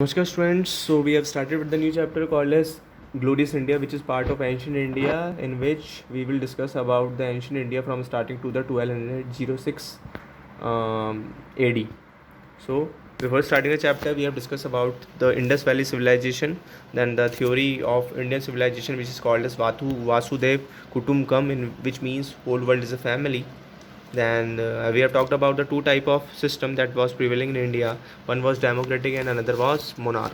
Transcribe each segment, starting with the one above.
Namaskar students, so we have started with the new chapter called as Glorious India, which is part of ancient India, in which we will discuss about the ancient India from starting to the 1206 AD. So before starting the chapter, we have discussed about the Indus Valley civilization, then the theory of Indian civilization, which is called as Vasudev Kutumbakam, in which means whole world is a family. Then we have talked about the two type of system that was prevailing in India. One was democratic and another was monarch.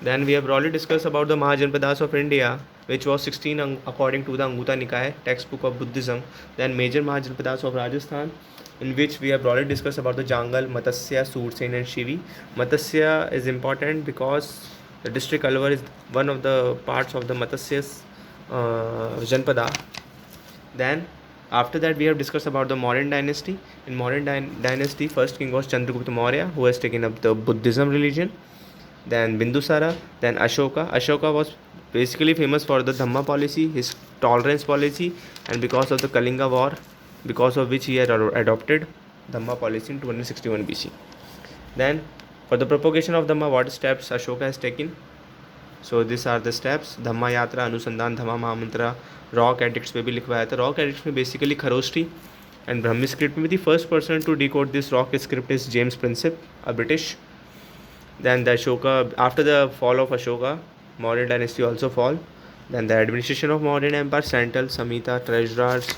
Then we have already discussed about the Mahajanpadas of India, which was 16 according to the Anguta Nikaya textbook of Buddhism. Then major Mahajanpadas of Rajasthan, in which we have already discussed about the Jangal, Matsya, Sursen and Shivi. Matsya is important because the district Alwar is one of the parts of the Matsyas Janpada. Then after that we have discussed about the Mauryan dynasty. In Mauryan dynasty, first king was Chandragupta Maurya, who has taken up the Buddhism religion. Then Bindusara, then Ashoka. Ashoka was basically famous for the Dhamma policy, his tolerance policy, and because of the Kalinga war, because of which he had adopted Dhamma policy in 261 BC. Then for the propagation of Dhamma, what steps Ashoka has taken? So these are the steps: धम्मा यात्रा, अनुसंधान, धम्मा महामंत्रा, rock addicts पे भी लिखवाया था. Rock edicts में basically Kharosthi and Brahmi script में the first person to decode this rock script is James Prinsep, a British. Then the Ashoka, after the fall of Ashoka, Mauryan dynasty also fall. Then the administration of Mauryan Empire: central, Samhita, treasurers,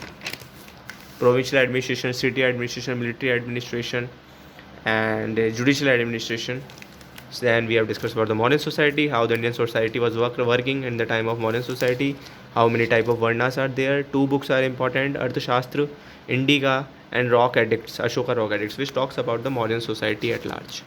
provincial administration, city administration, military administration, and judicial administration. So then we have discussed about the modern society, how the Indian society was working in the time of modern society, how many type of varnas are there. Two books are important: Arthashastra, Indica, and Rock Edicts, Ashoka Rock Edicts, which talks about the modern society at large.